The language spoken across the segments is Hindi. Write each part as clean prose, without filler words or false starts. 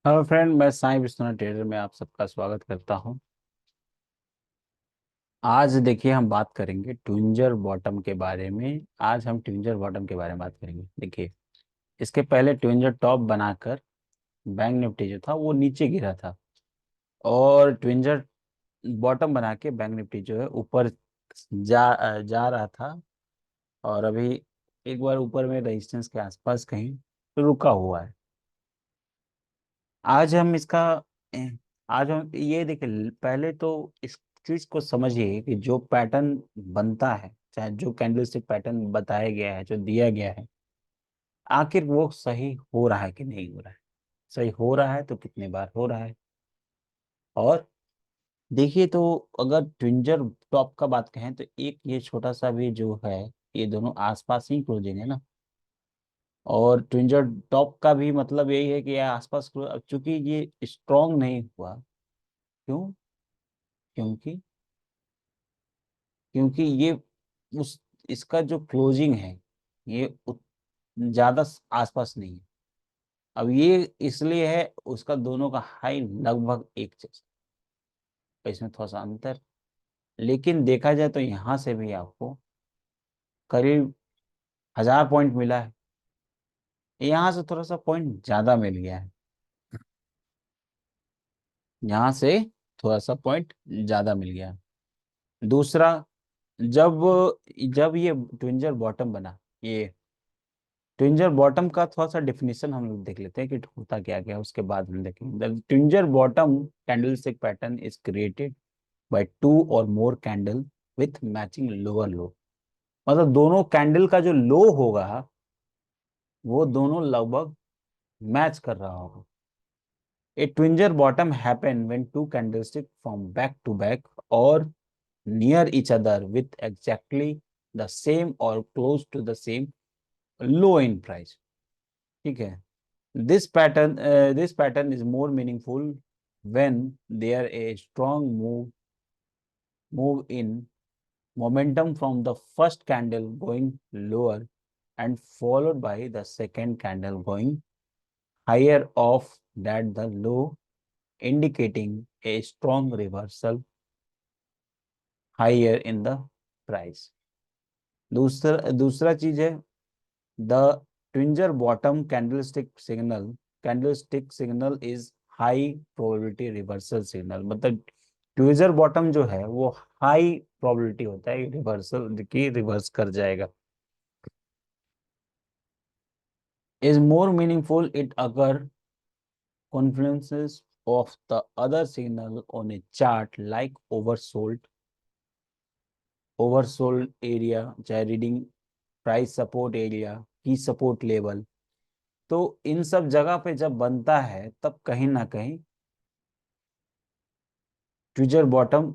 हेलो फ्रेंड, मैं साई विश्वनाथ ट्रेडर में आप सबका स्वागत करता हूं। आज देखिए हम बात करेंगे ट्विंजर बॉटम के बारे में। आज हम ट्विंजर बॉटम के बारे में बात करेंगे। देखिए, इसके पहले ट्विंजर टॉप बनाकर बैंक निफ्टी जो था वो नीचे गिरा था, और ट्विंजर बॉटम बना के बैंक निफ्टी जो है ऊपर जा रहा था। और अभी एक बार ऊपर में रेजिस्टेंस के आसपास कहीं रुका हुआ है। आज हम इसका ए, आज हम ये देखिए, पहले तो इस चीज को समझिए कि जो पैटर्न बनता है, चाहे जो कैंडलस्टिक पैटर्न बताया गया है, जो दिया गया है, आखिर वो सही हो रहा है कि नहीं हो रहा है। सही हो रहा है तो कितने बार हो रहा है। और देखिए, तो अगर ट्विंजर टॉप का बात कहें तो एक ये छोटा सा भी जो है, ये दोनों आसपास ही क्लोजिंग है ना। और ट्विंजर टॉप का भी मतलब यही है कि ये आसपास चूंकि ये स्ट्रांग नहीं हुआ। क्यों? क्योंकि क्योंकि ये उस इसका जो क्लोजिंग है, ये ज्यादा आसपास नहीं है। अब ये इसलिए है, उसका दोनों का हाई लगभग एक जैसा, तो इसमें थोड़ा सा अंतर। लेकिन देखा जाए तो यहाँ से भी आपको करीब 1000 पॉइंट मिला है। यहाँ से थोड़ा सा पॉइंट ज्यादा मिल गया है। यहाँ से थोड़ा सा पॉइंट ज्यादा मिल गया है। दूसरा, जब जब ये ट्विंजर बॉटम बना, ये ट्विंजर बॉटम का थोड़ा सा डिफिनेशन हम लोग देख लेते हैं कि होता क्या क्या है, उसके बाद हम देखेंगे। The tweezer bottom candlestick pattern is created by two or more candle with matching lower low. मतलब दोनों कैंडल का जो लो होगा वो दोनों लगभग मैच कर रहा होगा। A twinger bottom happen when two candlesticks form back to back or near each other with exactly the same or close to the same low in price. ठीक है। This pattern is more meaningful when there a strong move in momentum from the first candle going lower and followed by the second candle going higher off that the low, indicating a strong reversal higher in the price. दूसरा दूसरा चीज है, the tweezer bottom candlestick signal is high probability reversal signal. मतलब ट्विंजर बॉटम जो है वो हाई प्रोबेबिलिटी होता है रिवर्सल की, रिवर्स कर जाएगा। इज मोर मीनिंगफुल इट अगर confluences of the other signal on a chart like oversold area, चाहे रीडिंग प्राइस सपोर्ट एरिया की सपोर्ट लेवल। तो इन सब जगह पे जब बनता है तब कहीं ना कहीं ट्विजर बॉटम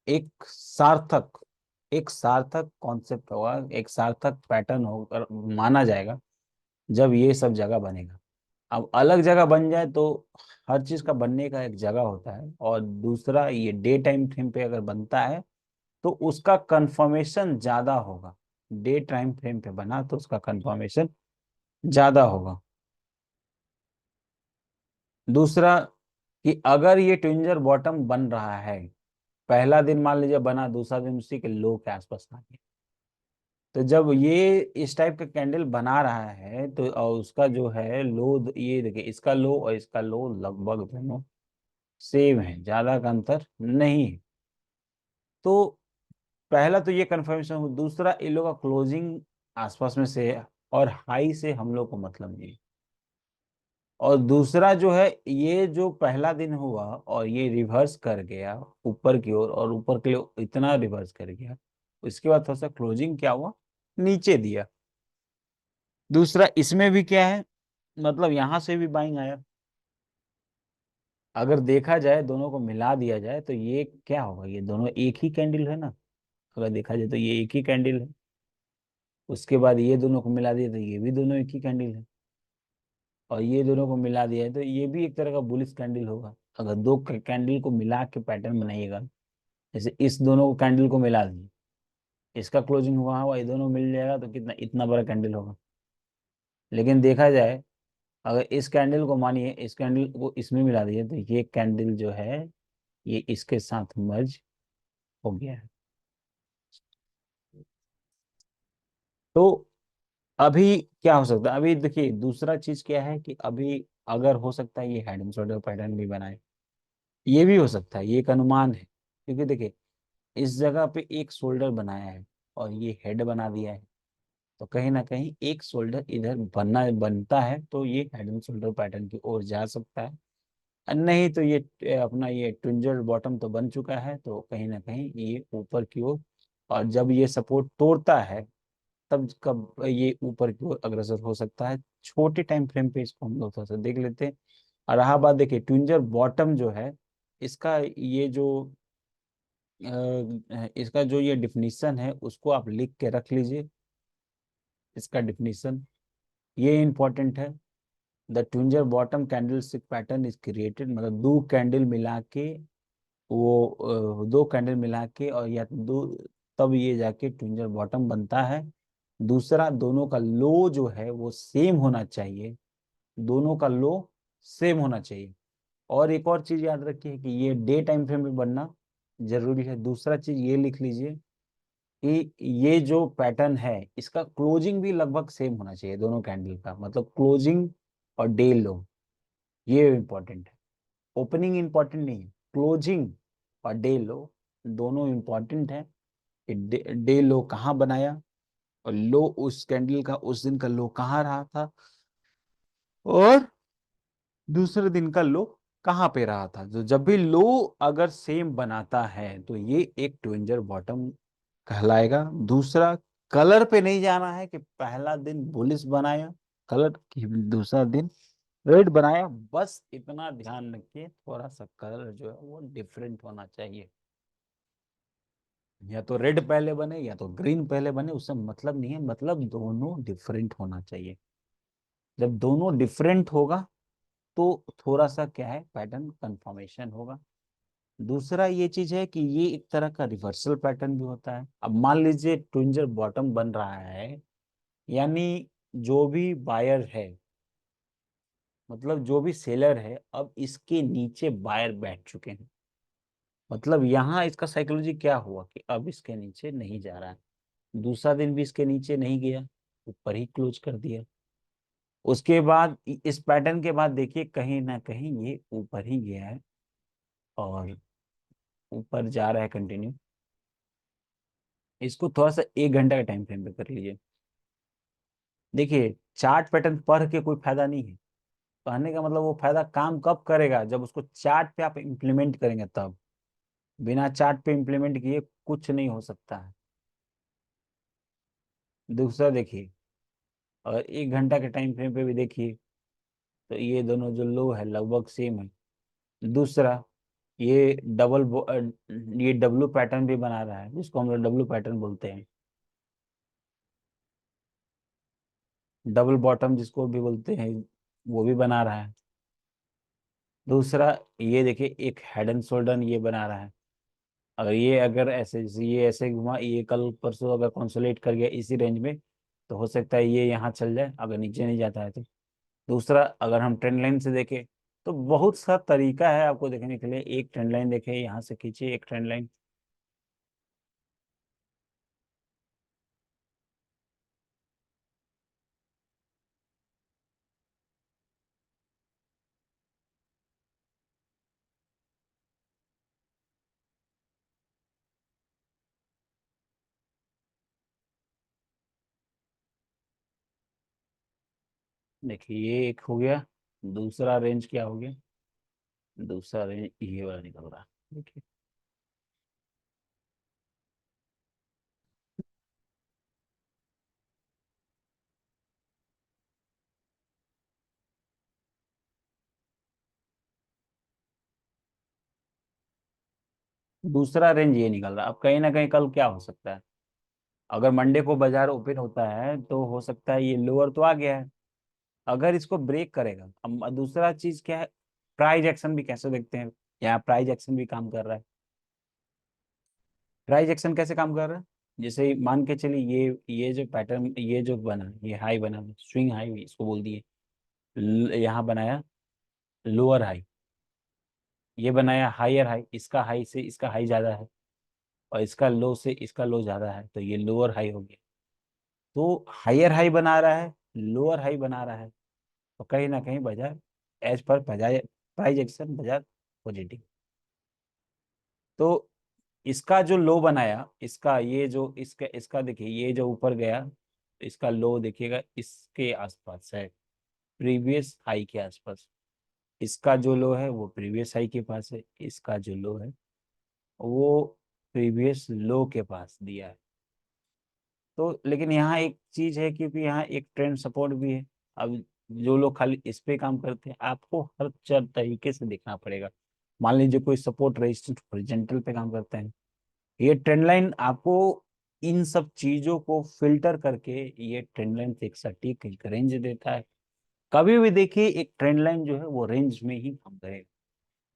एक सार्थक एक सार्थक कॉन्सेप्ट होगा, एक सार्थक पैटर्न होकर माना जाएगा जब ये सब जगह बनेगा। अब अलग जगह बन जाए तो हर चीज का बनने का एक जगह होता है, और दूसरा ये डे टाइम फ्रेम पे अगर बनता है तो उसका कंफर्मेशन ज्यादा होगा। डे टाइम फ्रेम पे बना तो उसका कंफर्मेशन ज्यादा होगा। दूसरा, कि अगर ये ट्विंजर बॉटम बन रहा है, पहला दिन मान लीजिए बना, दूसरा दिन उसी के लो के आसपास आ गया, तो जब ये इस टाइप का कैंडल बना रहा है तो और उसका जो है लो, ये देखिए इसका लो और इसका लो लगभग दोनों सेम है, ज्यादा का अंतर नहीं है। तो पहला तो ये कंफर्मेशन हो। दूसरा, इन लोग का क्लोजिंग आसपास में से है, और हाई से हम लोग को मतलब नहीं। और दूसरा जो है, ये जो पहला दिन हुआ और ये रिवर्स कर गया ऊपर की ओर, और ऊपर के लिए इतना रिवर्स कर गया, उसके बाद थोड़ा सा क्लोजिंग क्या हुआ, नीचे दिया। दूसरा, इसमें भी क्या है, मतलब यहां से भी बाइंग आया। अगर देखा जाए, दोनों को मिला दिया जाए तो ये क्या होगा, ये दोनों एक ही कैंडल है ना। अगर देखा जाए तो ये एक ही कैंडल है। उसके बाद ये दोनों को मिला दिया तो ये भी दोनों एक ही कैंडल है। और ये दोनों को मिला दिया है तो ये भी एक तरह का बुलिश कैंडल होगा। अगर दो कैंडल को मिला के पैटर्न बनाइएगा, जैसे इस दोनों को कैंडल को मिला दिए, इसका क्लोजिंग हुआ हुआ, ये दोनों मिल जाएगा तो कितना, इतना बड़ा कैंडल होगा। लेकिन देखा जाए अगर इस कैंडल को मानिए, इस कैंडल को इसमें मिला दीजिए, तो ये कैंडल जो है ये इसके साथ मर्ज हो गया है। तो अभी क्या हो सकता है, अभी देखिए दूसरा चीज क्या है कि अभी अगर हो सकता है ये हेड एंड शोल्डर पैटर्न भी बनाए, ये भी हो सकता है, ये एक अनुमान है, क्योंकि देखिए इस जगह पे एक शोल्डर बनाया है और ये हेड बना दिया है, तो कहीं ना कहीं एक शोल्डर इधर बनता है, तो ये हेड एंड शोल्डर पैटर्न की ओर जा सकता है। और नहीं तो ये अपना ये ट्विंजल बॉटम तो बन चुका है, तो कहीं ना कहीं ये ऊपर की ओर, और जब ये सपोर्ट तोड़ता है तब कब ये ऊपर की ओर अग्रसर हो सकता है। छोटे टाइम फ्रेम पे इसको हम लोग थोड़ा सा देख लेते हैं। और रहा बात, देखिए ट्विंजर बॉटम जो है, इसका ये जो इसका जो ये डिफिनीशन है उसको आप लिख के रख लीजिए। इसका डिफिनीशन ये इंपॉर्टेंट है। The tweezer bottom candlestick pattern is created, मतलब दो कैंडल मिला के, वो दो कैंडल मिला के और या दो, तब ये जाके ट्विंजर बॉटम बनता है। दूसरा, दोनों का लो जो है वो सेम होना चाहिए, दोनों का लो सेम होना चाहिए। और एक और चीज याद रखिए कि ये डे टाइम फ्रेम में बनना जरूरी है। दूसरा चीज ये लिख लीजिए कि ये जो पैटर्न है इसका क्लोजिंग भी लगभग सेम होना चाहिए दोनों कैंडल का, मतलब क्लोजिंग और डे लो, ये इंपॉर्टेंट है। ओपनिंग इंपॉर्टेंट नहीं है, क्लोजिंग और डे लो दोनों इंपॉर्टेंट है। कि डे लो कहाँ बनाया, और लो उस कैंडल का उस दिन का लो कहाँ रहा था, और दूसरे दिन का लो कहाँ पे रहा था। जो जब भी लो अगर सेम बनाता है तो ये एक ट्विंजर बॉटम कहलाएगा। दूसरा, कलर पे नहीं जाना है कि पहला दिन बुलिश बनाया कलर की, दूसरा दिन रेड बनाया, बस इतना ध्यान रखिए, थोड़ा सा कलर जो है वो डिफरेंट होना चाहिए। या तो रेड पहले बने या तो ग्रीन पहले बने, उससे मतलब नहीं है, मतलब दोनों डिफरेंट होना चाहिए। जब दोनों डिफरेंट होगा तो थोड़ा सा क्या है, पैटर्न कंफर्मेशन होगा। दूसरा ये चीज है कि ये एक तरह का रिवर्सल पैटर्न भी होता है। अब मान लीजिए ट्विंजर बॉटम बन रहा है, यानी जो भी बायर है, मतलब जो भी सेलर है, अब इसके नीचे बायर बैठ चुके हैं, मतलब यहाँ इसका साइकोलॉजी क्या हुआ कि अब इसके नीचे नहीं जा रहा है। दूसरा दिन भी इसके नीचे नहीं गया, ऊपर ही क्लोज कर दिया। उसके बाद इस पैटर्न के बाद देखिए कहीं ना कहीं ये ऊपर ही गया है और ऊपर जा रहा है कंटिन्यू। इसको थोड़ा सा 1 घंटा का टाइम फ्रेम पे कर लीजिए। देखिए चार्ट पैटर्न पढ़ के कोई फायदा नहीं है, कहने का मतलब वो फायदा काम कब करेगा, जब उसको चार्ट पे आप इम्प्लीमेंट करेंगे तब। बिना चार्ट पे इम्प्लीमेंट किए कुछ नहीं हो सकता है। दूसरा देखिए, और 1 घंटा के टाइम फ्रेम पे भी देखिए, तो ये दोनों जो लो है लगभग सेम है। दूसरा, ये ये डब्लू पैटर्न भी बना रहा है, जिसको हम लोग डब्लू पैटर्न बोलते हैं, डबल बॉटम जिसको भी बोलते हैं, वो भी बना रहा है। दूसरा, ये देखिए एक हेड एंड शोल्डर ये बना रहा है। अगर ये, अगर ऐसे जैसे ये ऐसे घुमा, ये कल परसों अगर कंसोलिडेट कर गया इसी रेंज में, तो हो सकता है ये यहाँ चल जाए अगर नीचे नहीं जाता है तो। दूसरा, अगर हम ट्रेंड लाइन से देखें तो बहुत सा तरीका है आपको देखने के लिए। एक ट्रेंड लाइन देखें, यहाँ से खींचिए एक ट्रेंड लाइन। देखिए ये एक हो गया। दूसरा रेंज क्या हो गया, दूसरा रेंज ये वाला निकल रहा है। देखिए दूसरा रेंज ये निकल रहा है। अब कहीं ना कहीं कल क्या हो सकता है, अगर मंडे को बाजार ओपन होता है तो हो सकता है ये लोअर तो आ गया है, अगर इसको ब्रेक करेगा। अब दूसरा चीज क्या है, प्राइस एक्शन भी कैसे देखते हैं, यहाँ प्राइस एक्शन भी काम कर रहा है। प्राइस एक्शन कैसे काम कर रहा है, जैसे ही मान के चलिए ये जो पैटर्न, ये जो बना, ये हाई बना, स्विंग हाई इसको बोल दिए, यहाँ बनाया लोअर हाई, ये बनाया हायर हाई, इसका हाई से इसका हाई ज्यादा है और इसका लो से इसका लो ज्यादा है, तो ये लोअर हाई हो गया। तो हायर हाई बना रहा है, लोअर हाई बना रहा है, तो कहीं ना कहीं बाजार एज पर बजाय प्राइस एक्शन बाजार पॉजिटिव। तो इसका जो लो बनाया, इसका ये जो इसका इसका देखिए, ये जो ऊपर गया तो इसका लो देखिएगा इसके आसपास है, प्रीवियस हाई के आसपास। इसका जो लो है वो प्रीवियस हाई के पास है, इसका जो लो है वो प्रीवियस लो के पास दिया है। तो लेकिन यहाँ एक चीज है, क्योंकि यहाँ एक ट्रेंड सपोर्ट भी है। अब जो लोग खाली इस पे काम करते हैं, आपको हर चार तरीके से देखना पड़ेगा। मान लीजिए कोई सपोर्ट रेजिस्टेंस हॉरिजॉन्टल पे काम करते हैं, ये ट्रेंड लाइन आपको इन सब चीजों को फिल्टर करके ये ट्रेंड लाइन एक सटीक एक रेंज देता है। कभी भी देखिए एक ट्रेंड लाइन जो है वो रेंज में ही काम करेगा।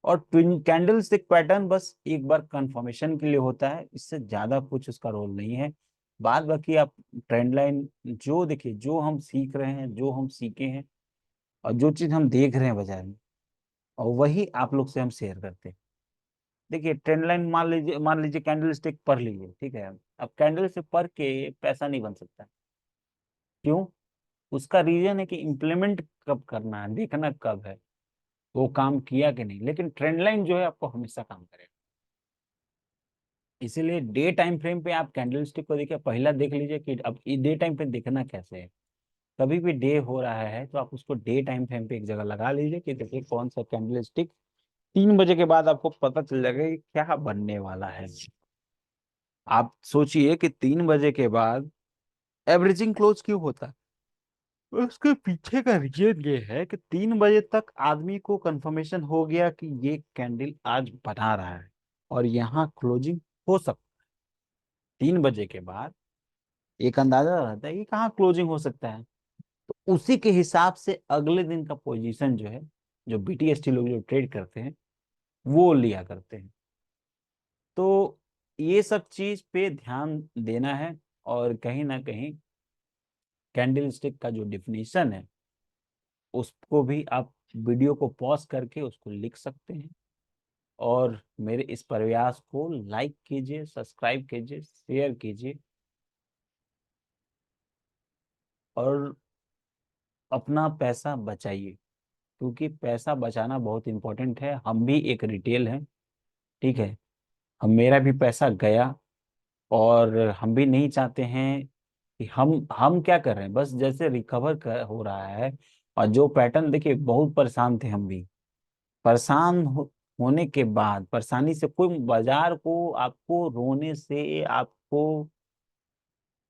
और ट्विन कैंडलस्टिक पैटर्न बस एक बार कंफर्मेशन के लिए होता है, इससे ज्यादा कुछ उसका रोल नहीं है। बाद बाकी आप ट्रेंड लाइन जो देखिए, जो हम सीख रहे हैं, जो हम सीखे हैं और जो चीज हम देख रहे हैं बाजार में, और वही आप लोग से हम शेयर करते हैं। देखिए ट्रेंड लाइन मान लीजिए कैंडल स्टिक पढ़ लीजिए, ठीक है। अब कैंडल से पढ़ के पैसा नहीं बन सकता। क्यों? उसका रीजन है कि इम्प्लीमेंट कब करना है, देखना कब है वो काम किया कि नहीं। लेकिन ट्रेंड लाइन जो है आपको हमेशा काम करेगा। इसीलिए डे टाइम फ्रेम पे आप कैंडल स्टिक को देखिए, पहला देख लीजिए कि अब डे टाइम पे देखना कैसे है। कभी भी डे हो रहा है तो आप उसको डे टाइम फ्रेम पे एक जगह लगा लीजिए कि देखिए कौन सा कैंडल स्टिक 3 बजे के बाद आपको पता चल जाएगा कि क्या बनने वाला है। आप सोचिए कि 3 बजे के बाद एवरेजिंग क्लोज क्यों होता है? उसके पीछे का रीजन ये है कि 3 बजे तक आदमी को कंफर्मेशन हो गया कि ये कैंडल आज बना रहा है और यहाँ क्लोजिंग हो सकता है। 3 बजे के बाद एक अंदाजा रहता है कि कहाँ क्लोजिंग हो सकता है। तो उसी के हिसाब से अगले दिन का पोजीशन जो है, जो बीटीएसटी लोग जो ट्रेड करते हैं वो लिया करते हैं। तो ये सब चीज पे ध्यान देना है। और कहीं ना कहीं कैंडल स्टिक का जो डिफिनीशन है उसको भी आप वीडियो को पॉज करके उसको लिख सकते हैं। और मेरे इस प्रयास को लाइक कीजिए, सब्सक्राइब कीजिए, शेयर कीजिए और अपना पैसा बचाइए, क्योंकि पैसा बचाना बहुत इंपॉर्टेंट है। हम भी एक रिटेल हैं, ठीक है। हम मेरा भी पैसा गया और हम भी नहीं चाहते हैं कि हम क्या कर रहे हैं, बस जैसे हो रहा है। और जो पैटर्न देखिए, बहुत परेशान थे हम भी। होने के बाद परेशानी से कोई बाजार को आपको रोने से, आपको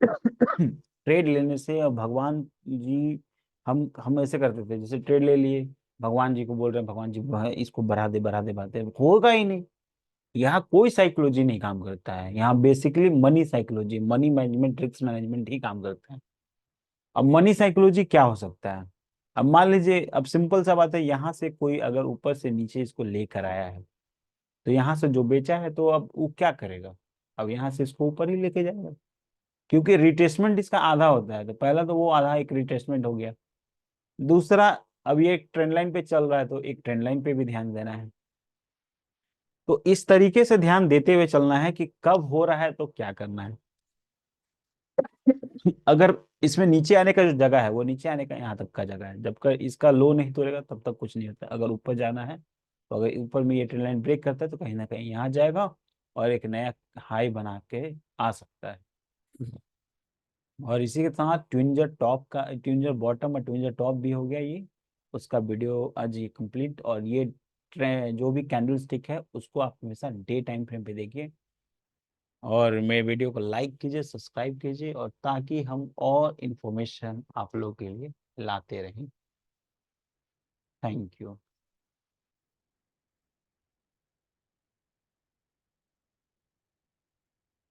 ट्रेड लेने से, और भगवान जी, हम ऐसे करते थे जैसे ट्रेड ले लिए, भगवान जी को बोल रहे हैं भगवान जी इसको बढ़ा दे बढ़ा दे बढ़ा दे, होगा ही नहीं। यहाँ कोई साइकोलॉजी नहीं काम करता है, यहाँ basically money psychology, money management, risk management ही काम करता है। अब मनी साइकोलॉजी क्या हो सकता है? अब मान लीजिए, अब सिंपल सा बात है, यहाँ से कोई अगर ऊपर से नीचे इसको लेकर आया है, तो यहाँ से जो बेचा है तो अब वो क्या करेगा? अब यहाँ से इसको ऊपर ही लेके जाएगा, क्योंकि रिट्रेसमेंट इसका आधा होता है। तो पहला तो वो आधा एक रिट्रेसमेंट हो गया। दूसरा, अब ये एक ट्रेंड लाइन पे चल रहा है तो एक ट्रेंड लाइन पे भी ध्यान देना है। तो इस तरीके से ध्यान देते हुए चलना है कि कब हो रहा है तो क्या करना है। अगर इसमें नीचे आने का जो जगह है वो नीचे आने का यहाँ तक का जगह है, जब तक इसका लो नहीं तोड़ेगा तब तक कुछ नहीं होता। अगर ऊपर जाना है तो अगर ऊपर में ये ट्रेंड लाइन ब्रेक करता है तो कहीं ना कहीं यहाँ जाएगा और एक नया हाई बना के आ सकता है। और इसी के साथ ट्विंजर बॉटम और ट्विंजर टॉप भी हो गया ये। उसका वीडियो आज ये कंप्लीट। और ये जो भी कैंडल स्टिक है उसको आप हमेशा डे टाइम फ्रेम पे देखिए। और मेरे वीडियो को लाइक कीजिए, सब्सक्राइब कीजिए, और ताकि हम और इन्फॉर्मेशन आप लोगों के लिए लाते रहें। Thank you.